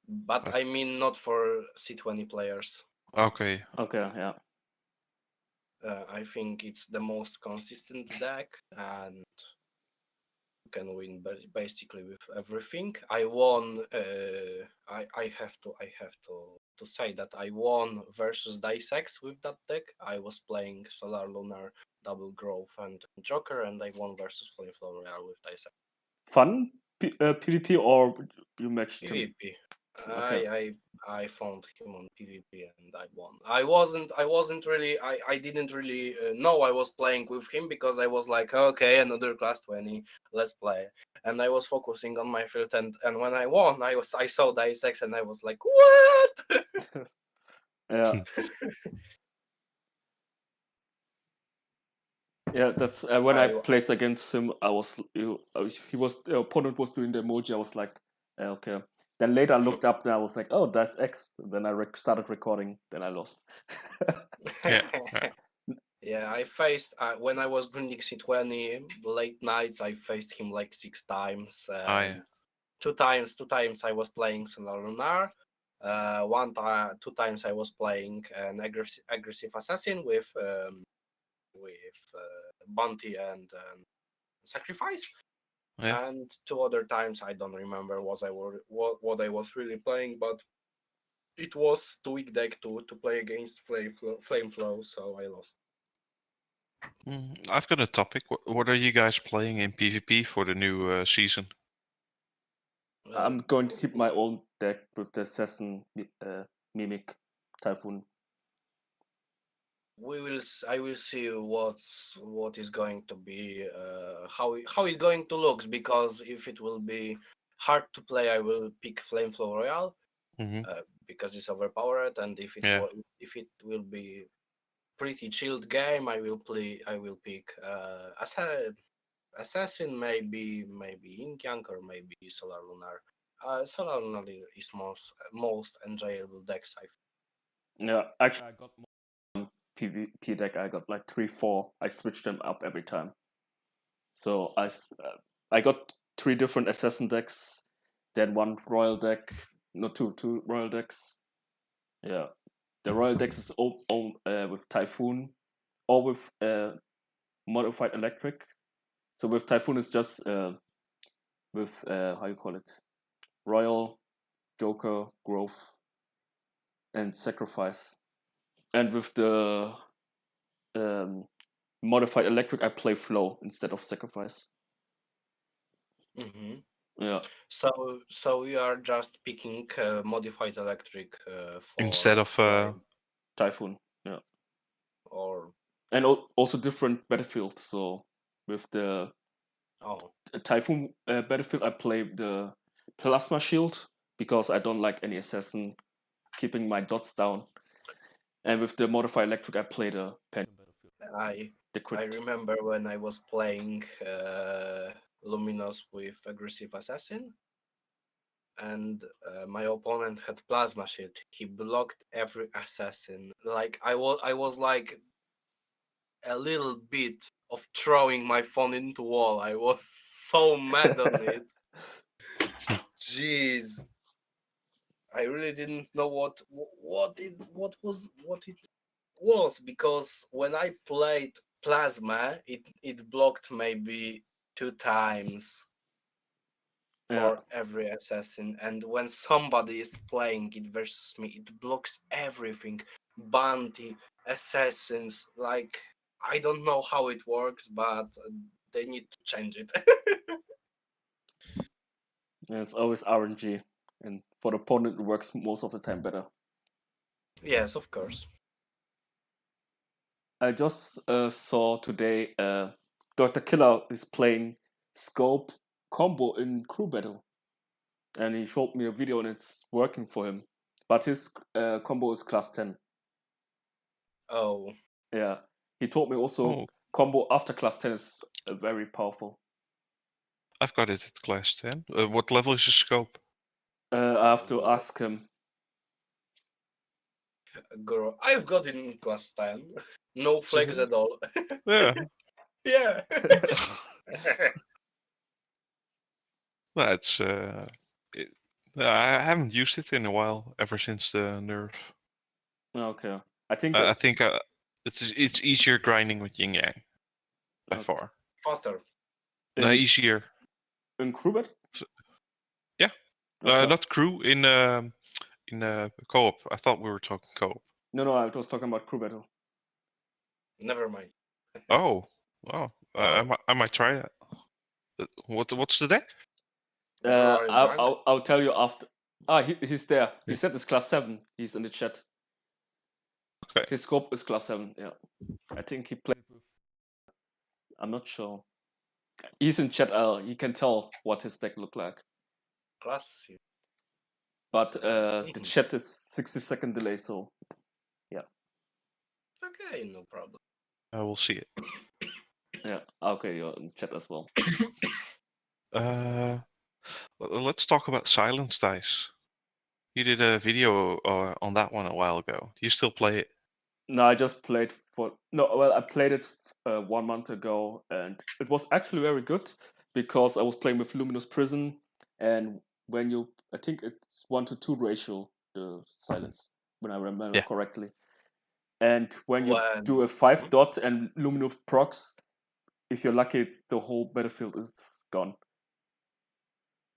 But I mean not for C20 players. Okay. Okay, yeah. I think it's the most consistent deck, and you can win basically with everything. I won. I have to say that I won versus Dicex with that deck. I was playing Solar Lunar, Double Growth, and Joker, and I won versus Flameflower Royale with Dicex. Fun PvP or you matched him? PvP. Okay. I found him on PvP and I won. I wasn't really I didn't really know I was playing with him because I was like, okay, another class 20, let's play. And I was focusing on my field, and when I won, I saw Dice X and I was like, what? Yeah. Yeah, that's when I I played against him. He was the opponent was doing the emoji. I was like, okay. Then later I looked up and I was like, oh, that's X. Then I started recording. Then I lost. Yeah. Yeah, I faced when I was grinding C20 late nights. I faced him like 6 times, Oh, and yeah. two times I was playing Solar Lunar. One time, 2 times I was playing an aggressive assassin with bounty and sacrifice. Yeah. And 2 other times I don't remember what I was really playing, but it was too weak deck to play against flame flow, so I lost. I've got a topic. What are you guys playing in PvP for the new season? I'm going to keep my old deck with the assassin mimic typhoon. I will see what is going to be how it going to look, because if it will be hard to play, I will pick Flameflow Royale Mm-hmm. because it's overpowered, and Yeah. if it will be pretty chilled game, I will pick Assassin, maybe Yin Yang, or maybe Solar Lunar. Solar Lunar is most enjoyable decks. Yeah, actually, I got more PvP deck. I got like 3, 4. I switched them up every time. So I got 3 different assassin decks, then one royal deck, no two royal decks. Yeah, the royal decks is all with typhoon or with modified electric. So with typhoon it's just with how you call it, royal, joker, growth, and sacrifice. And with the um, modified electric, I play flow instead of sacrifice. Mm-hmm. Yeah. So you are just picking modified electric Instead for of flame, Typhoon. Yeah. or And also different battlefields. So with the oh Typhoon battlefield, I play the plasma shield because I don't like any assassin keeping my dots down. And with the modified electric, I play the pen I the I crit. remember when I was playing Luminous with aggressive assassin, and my opponent had plasma shield. He blocked every assassin. Like I was like a little bit of throwing my phone into wall. I was so mad on it. Jeez, I really didn't know what it was, because when I played plasma, it blocked maybe 2 times Yeah. for every assassin, and when somebody is playing it versus me, it blocks everything, bounty, assassins, like I don't know how it works, but they need to change it. Yeah, it's always RNG, and for the opponent, it works most of the time better. Yes, of course. I just saw today Dr. Killer is playing Scope combo in crew battle, and he showed me a video and it's working for him. But his combo is class 10. Oh, Yeah, he told me also Oh, combo after class 10 is very powerful. I've got it at class 10. What level is the scope? I have to ask him. girl, I've got it in class 10. No flex at all. Yeah. Yeah. That's I haven't used it in a while, ever since the nerf. Okay, I think I think it's easier grinding with yin yang by Okay. far. Faster. No, in, easier. in crew battle. Yeah. Okay. Not crew in co-op. I thought we were talking co-op. No, I was talking about crew battle. Never mind. Oh, wow. Oh. I might try that. What's the deck? Roaring Drunk? I'll tell you after. He's there. He said it's class 7. He's in the chat. Okay. His scope is class 7. Yeah, I think he played with. I'm not sure. He's in chat. He can tell what his deck looked like. Classy. But the chat is 60-second delay, so yeah. Okay, no problem. I will see it. Yeah. Okay, you're in chat as well. Let's talk about silence dice. You did a video on that one a while ago. Do you still play it? No, I just played for no. Well, I played it 1 month ago, and it was actually very good because I was playing with Luminous Prison, and when you, I think it's 1-to-2 ratio the silence, when I remember Yeah. correctly, and when you When- do a 5 dot and Luminous procs, if you're lucky, the whole battlefield is gone.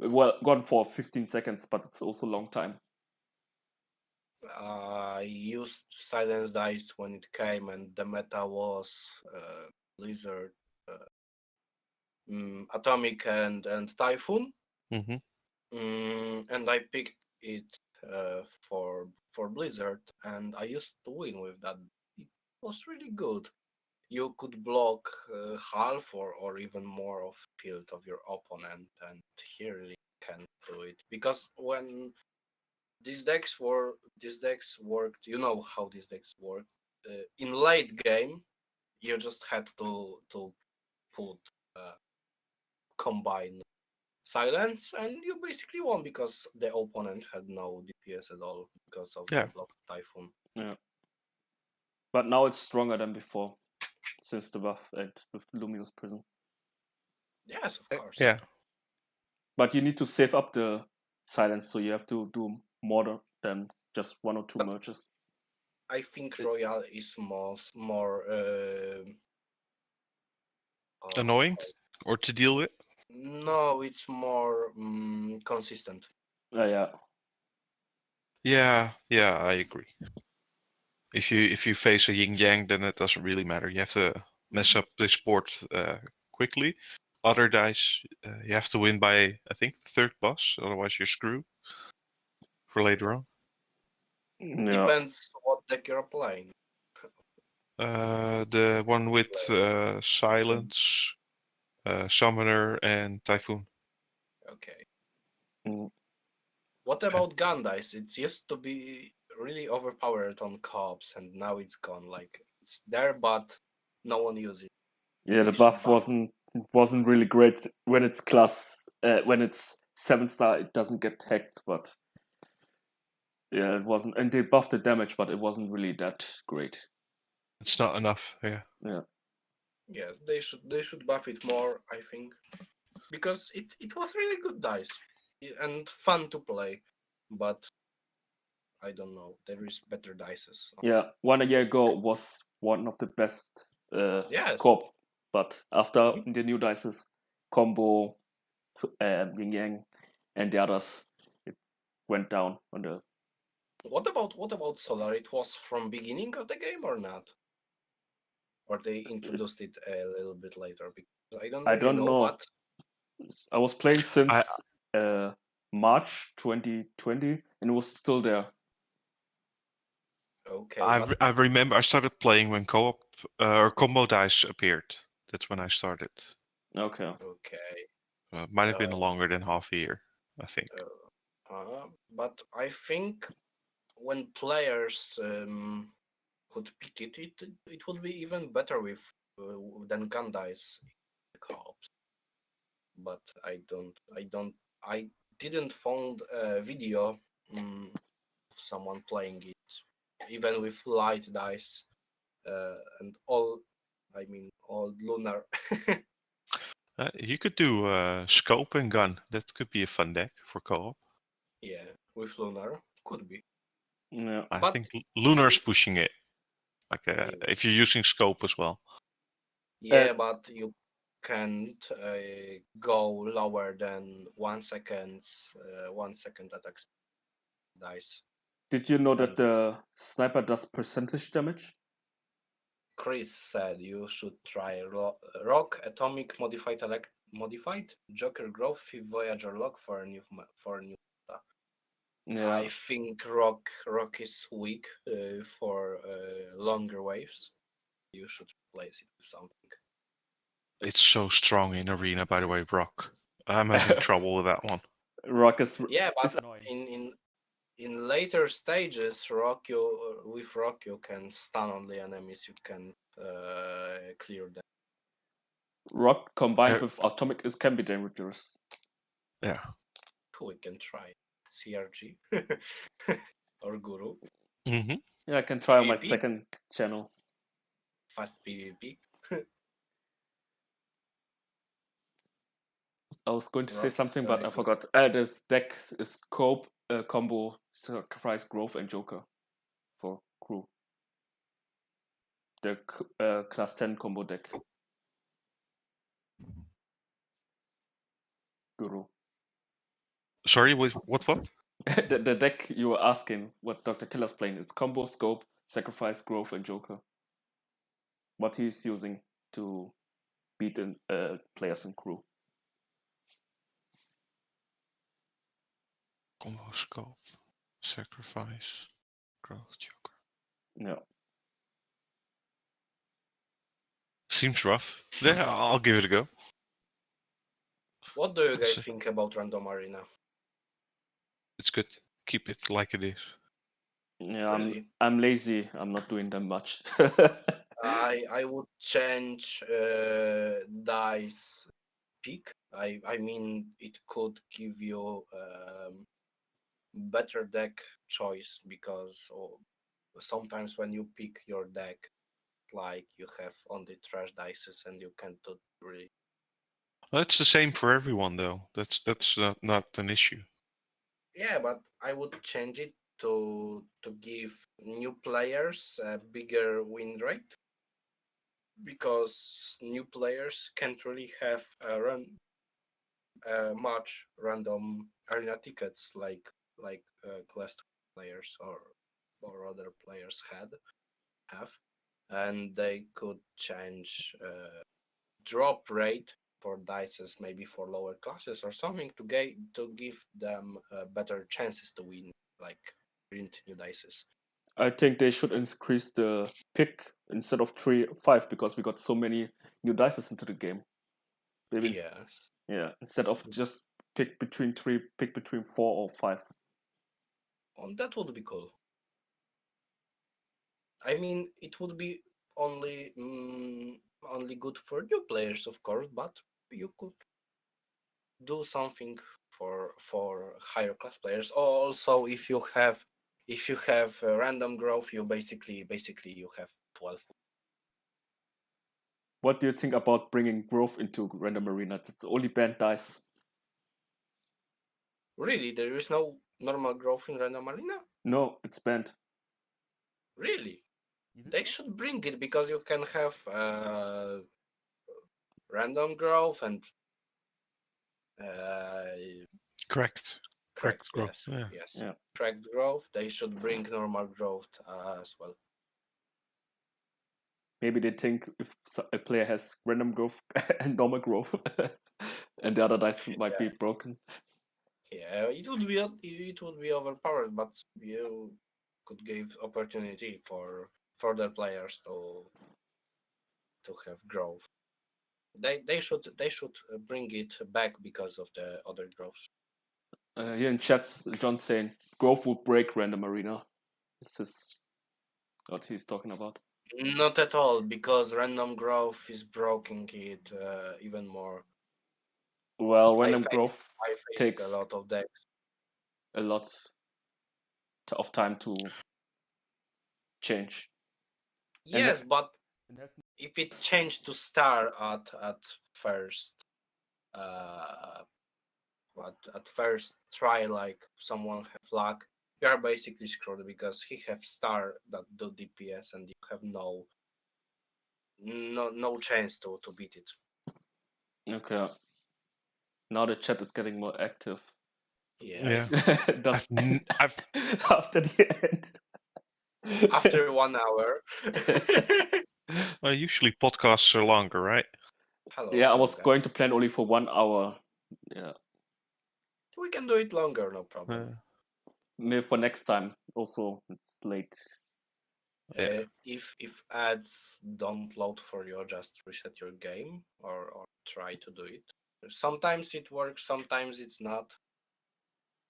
Well, gone for 15 seconds, but it's also a long time. I used silence dice when it came, and the meta was Blizzard, Atomic, and Typhoon. Mm-hmm. And I picked it for Blizzard, and I used to win with that. It was really good. You could block half or even more of field of your opponent, and he really can do it because when these decks worked. You know how these decks work. In late game, you just had to put combine silence, and you basically won because the opponent had no DPS at all because of Yeah. the block Typhoon. Yeah. But now it's stronger than before, since the buff and with Luminous Prison. Yes, of course. Yeah. But you need to save up the silence, so you have to do more than just 1 or 2 But- merges. I think Royal is more Annoying or to deal with? no, it's more consistent. Yeah. Yeah, I agree. If you face a yin yang, then it doesn't really matter. You have to mess up this board quickly. Other dice, you have to win by, I think, third boss, otherwise you're screwed for later on. Yeah. Depends what deck you're playing. The one with silence, summoner, and typhoon. Okay. Mm. What about gun dice? It used to be really overpowered on co-ops, and now it's gone. Like it's there, but no one uses it. Yeah, the They should buff buff. wasn't really great when it's class when it's 7-star. It doesn't get hacked, but yeah, it wasn't. And they buffed the damage, but it wasn't really that great. It's not enough. Yeah. Yeah. Yes, they should buff it more. I think because it was really good dice and fun to play, but I don't know. There is better dices. Yeah, 1 year ago was one of the best Yes. co-op, but after Mhm. the new dices, combo, yin yang, and the others, it went down on the. What about Solar? It was from beginning of the game or not? or they introduced it a little bit later? Because I don't I really don't know, know. but I was playing since I March 2020, and it was still there. okay, but I remember I started playing when co-op or combo dice appeared. That's when I started. Okay. okay. Might have been Uh, longer than half a year, I think. but I think when players could pick it would be even better with than gun dice co-ops. But I didn't find a video of someone playing it, even with light dice and all. I mean, all lunar. You could do scope and gun. That could be a fun deck for co-op. Yeah, with lunar could be, Yeah. I but think Lunar's pushing it. Like maybe. if you're using scope as well. Yeah, but you can't go lower than 1 second, 1 second attack dice. Did you know that And the sniper does percentage damage? Chris said you should try Rock Atomic Modified Joker Growth Voyager Lock for a new meta. Yeah. I think Rock is weak for longer waves. You should replace it with something. It's so strong in arena, by the way, Brock. I'm having trouble with that one. Rock Yeah, but is annoying. in later stages, with Rock you can stun on the enemies. You can clear them. Rock combined Uh, with atomic is can be dangerous. yeah. We can try CRG or Guru. hmm Yeah, I can try on my PvP, second channel. fast PvP. I was going to say Rock is something, but very I good. forgot. This deck is Cope, Combo, Sacrifice, Growth, and Joker for crew. The class 10 combo deck. Guru. Sorry, with what? the deck you were asking what Dr. Killer's playing. It's Combo, Scope, Sacrifice, Growth, and Joker. What he's using to beat players and crew. Combo scope, sacrifice, growth, joker. Yeah. Seems rough. Yeah, I'll give it a go. What do you guys So- think about Random Arena? It's good. Keep it like it is. Yeah, Really? I'm lazy. I'm not doing that much. I would change dice pick. I mean it could give you better deck choice because sometimes when you pick your deck, like you have only trash dices and you can't do really. Well, it's the same for everyone, though. That's not an issue. Yeah, but I would change it to give new players a bigger win rate because new players can't really have much random arena tickets like class players or other players have, and they could change drop rate for dices maybe for lower classes or something to give them better chances to win, like print new dices. I think they should increase the pick instead of 3, 5 because we got so many new dices into the game. Maybe Yes, yeah, instead of just pick between 3, pick between 4 or 5. that would be cool. I mean, it would be only only good for new players, of course, but you could do something for higher class players. Also, if you have random growth, you basically you have 12. What do you think about bringing growth into random arena? It's only banned dice. Really, there is no normal growth in random arena. No, it's banned. Really, You didn't they know? should bring it because you can have random growth and uh, Correct. correct. Correct growth. Yes, Yeah. yes. Yeah. Correct growth. They should bring normal growth as well. maybe they think if a player has random growth and normal growth, and the other dice might be broken. Yeah, it would be overpowered, but you could give opportunity for further players to have growth. They should bring it back because of the other growth. Here in chat, John saying growth will break random arena. This is what he's talking about. Not at all, because random growth is breaking it even more. Well, I random faced, growth I faced takes a lot of decks. a lot of time to change. Yes, but if it changed to star at first, uh, at first try, like someone have luck, you are basically screwed because he have star that do DPS and you have no chance to beat it. Okay. Now the chat is getting more active. Yeah. I've After the end. After 1 hour. well, usually podcasts are longer, right? Hello. Yeah, I was guys. going to plan only for 1 hour. Yeah. We can do it longer, no problem. Maybe for next time. Also, it's late. If ads don't load for you, just reset your game or try to do it. Sometimes it works, sometimes it's not.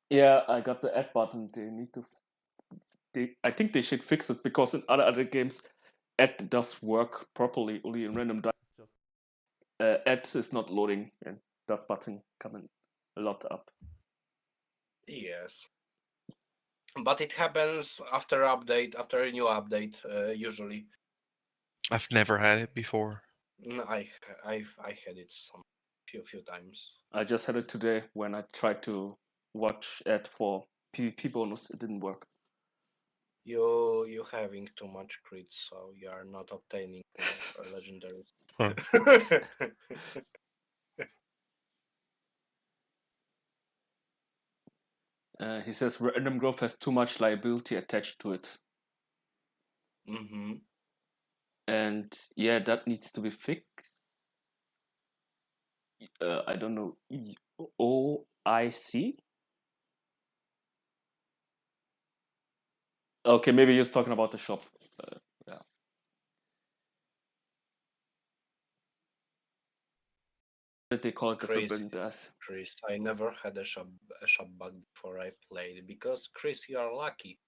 Yeah, I got the add button. They need to. I think they should fix it because in other games, add does work properly. Only in random dice, just add is not loading, and that button coming a lot up. Yes. But it happens after a new update, usually. I've never had it before. I had it some few times. I just had it today when I tried to watch ad for PvP bonus. It didn't work. You having too much crits, so you are not obtaining legendaries. Huh. He says random growth has too much liability attached to it. Mm-hmm. And yeah, that needs to be fixed. I don't know. OIC? Okay, maybe he's talking about the shop. Yeah. Did they call it different building dice? Chris, I never had a shop bug before I played because Chris, you are lucky.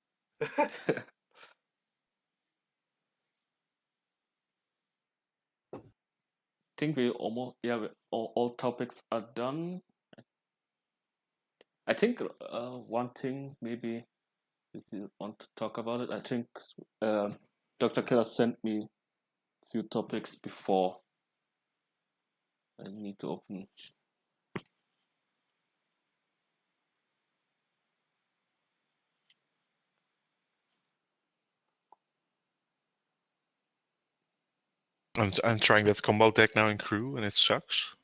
Think we almost all topics are done. I think one thing maybe if you want to talk about it, I think Dr. Killer sent me a few topics before. I need to open. I'm trying that combo deck now in crew, and it sucks.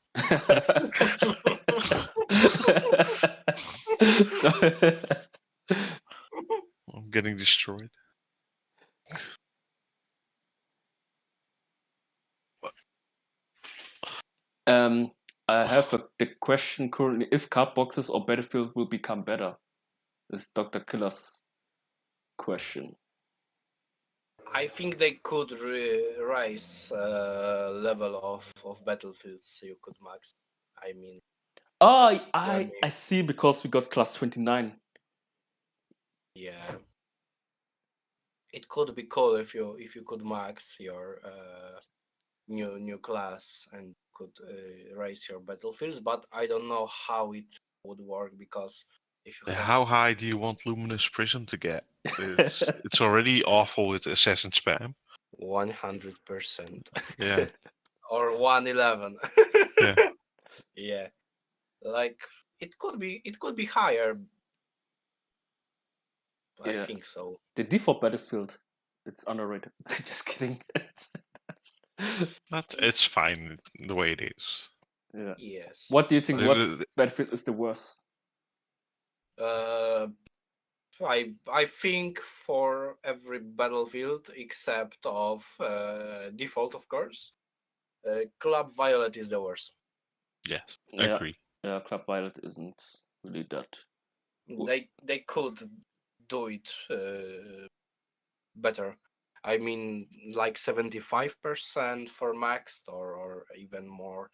I'm getting destroyed. I have the question currently: if card boxes or Battlefield will become better? Is Dr. Killer's question. I think they could raise level of battlefields you could max. I mean. Oh, I see. Because we got class 29. Yeah. It could be cool if you could max your new class and could raise your battlefields, but I don't know how it would work because if you have How high do you want Luminous Prism to get? It's already awful with assassin spam. 100%. Yeah. Or 111. Yeah. Yeah. Like it could be higher. Yeah. I think so. The default Battlefield, it's underrated. Just kidding. It's fine the way it is. Yeah. Yes. What do you think? What Battlefield is the worst? I think for every battlefield except of default, of course, Club Violet is the worst. Yes, Yeah, agree. yeah. Club Violet isn't really that. They could do it better. I mean, like 75% for maxed or even more.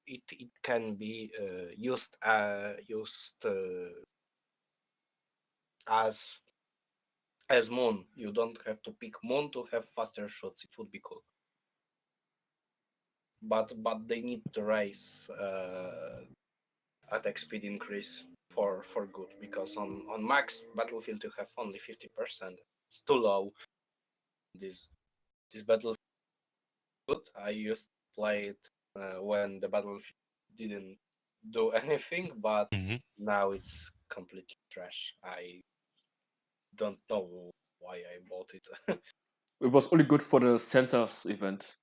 It can be used as Moon. You don't have to pick Moon to have faster shots. It would be cool. But they need to raise attack speed increase for good, because on max battlefield you have only 50%. It's too low. This battlefield good. I used to play it when the battlefield didn't do anything, but Hmm. now it's completely trash. I don't know why I bought it. It was only good for the centers event.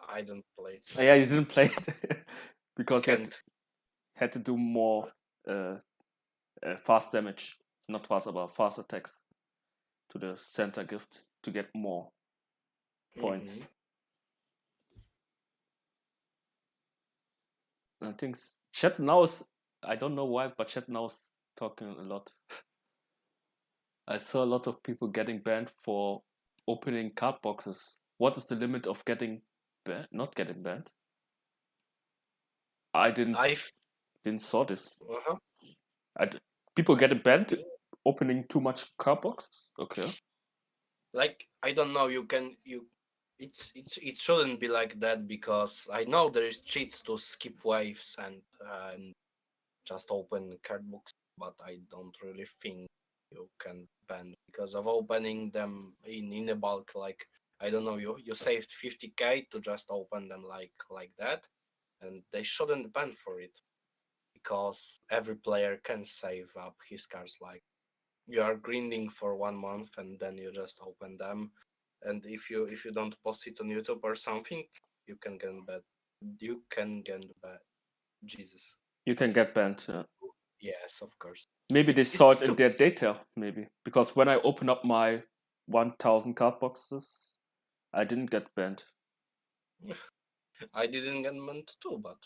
I don't play it Yeah, you since. didn't play it because you Can't. had to do more uh, fast damage, not fast, but fast attacks to the center gift to get more points. Hmm. I think chat now is, I don't know why, but chat now is talking a lot. I saw a lot of people getting banned for opening card boxes. What is the limit of getting banned? Not getting banned. I I've didn't saw this. uh-huh. I people I getting banned think, opening too much card boxes. Okay. like, I don't know. It shouldn't be like that, because I know there is cheats to skip waves and just open card books, but I don't really think you can ban because of opening them in a bulk. Like, I don't know, you saved 50k to just open them like that, and they shouldn't ban for it, because every player can save up his cards. Like, you are grinding for 1 month and then you just open them, and if you don't post it on YouTube or something, you can get bad. You can get bad. Jesus. You can get banned. Yes, of course. Maybe they It's saw it in stupid. their data. Maybe because when I open up my 1,000 card boxes, I didn't get banned. I didn't get meant to, but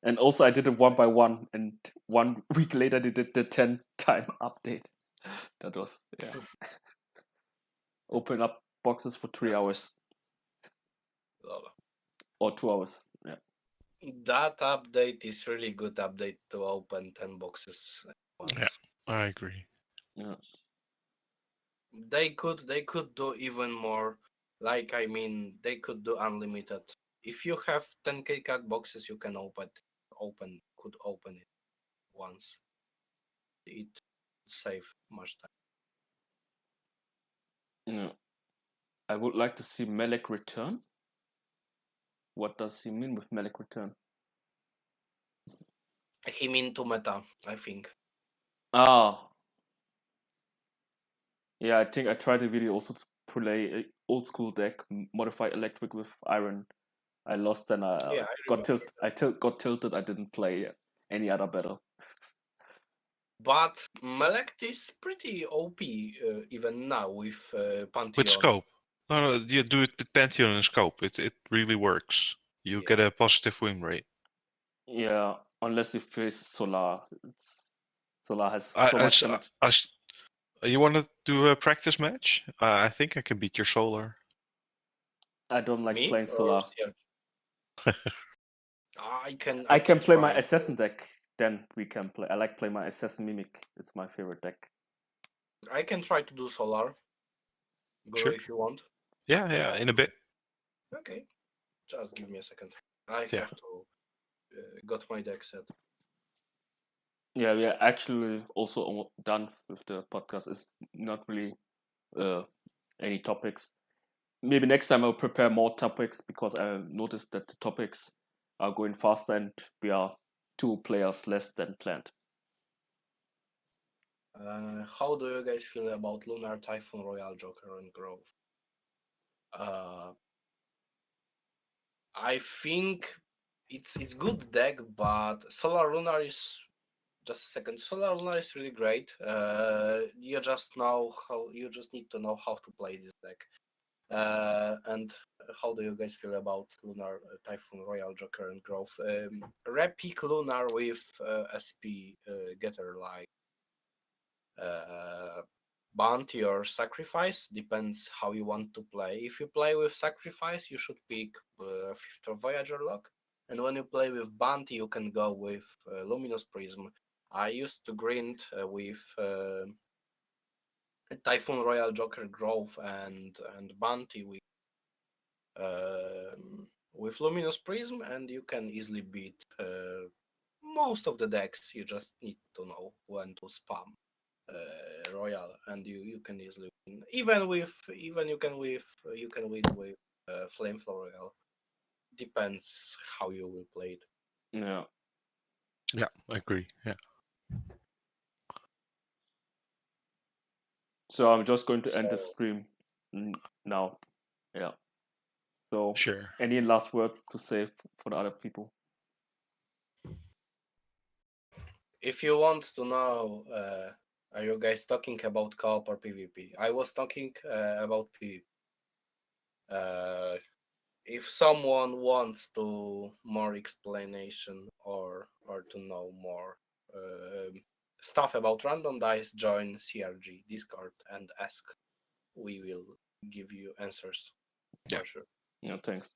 And also, I did it one by one, and 1 week later, they did the 10-time update. That was, yeah. Open up boxes for 3 hours lol. or 2 hours. Yeah. That update is really good update to open 10 boxes at Yeah, once. I agree. Yeah. They could do even more. Like, I mean, they could do unlimited. If you have 10k card boxes, you can could open it once. It save much time. Yeah. I would like to see Melek return. What does he mean with Melek return? He mean to meta, I think. Ah, yeah, I think I tried a video also to play a old school deck, modify electric with iron. I lost and I Yeah, I got remember. tilted. Got tilted. I didn't play any other battle. But Melect is pretty OP even now with With Pantheon. scope. No, no, you do it with Pantheon and scope. It really works. You get Yeah. a positive win rate. Yeah, unless you face Solar. Solar has I, so I, much s- damage. I s- you want to do a practice match? I think I can beat your solar. I don't like Me playing or Solar. Serge? I can I I can can play my try. assassin deck. Then we can play. I like playing my assassin mimic. It's my favorite deck. I can try to do Solar. Go Sure. if you want. Yeah, yeah. In a bit. Okay, just give me a second. I Yeah. have to got my deck set. Yeah, we are actually also done with the podcast. It's not really uh, any topics. Maybe next time I'll prepare more topics because I noticed that the topics are going faster and we are 2 players less than planned. How do you guys feel about Lunar Typhoon, Royal Joker, and Grove? Uh, I think it's good deck, but Solar Lunar is just a second. Solar Lunar is really great. You just need to know how to play this deck. And how do you guys feel about Lunar, Typhoon, Royal Joker, and Growth? Repick Lunar with SP getter like Bounty or Sacrifice, depends how you want to play. If you play with Sacrifice, you should pick Fifth of Voyager lock, and when you play with Bounty, you can go with Luminous Prism. I used to grind with Typhoon, Royal Joker, Growth, and Bounty with Luminous Prism, and you can easily beat most of the decks. You just need to know when to spam Royal, and you can easily win. Even you can win with Flamethrower Royal. Depends how you will play it. Yeah. Yeah, I agree. Yeah. So I'm just going to end the So- stream now. Yeah. So Sure. any last words to say for the other people? If you want to know, are you guys talking about co-op or PvP? I was talking about PvP. If someone wants to more explanation or to know more stuff about random dice, join CRG Discord and ask. We will give you answers Yeah. for sure. Yeah, thanks.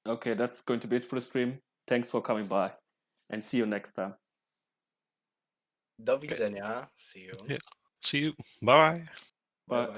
Okay, that's going to be it for the stream. Thanks for coming by, and see you next time. Do widzenia. See you. Yeah. See you. Bye. Bye Bye. bye.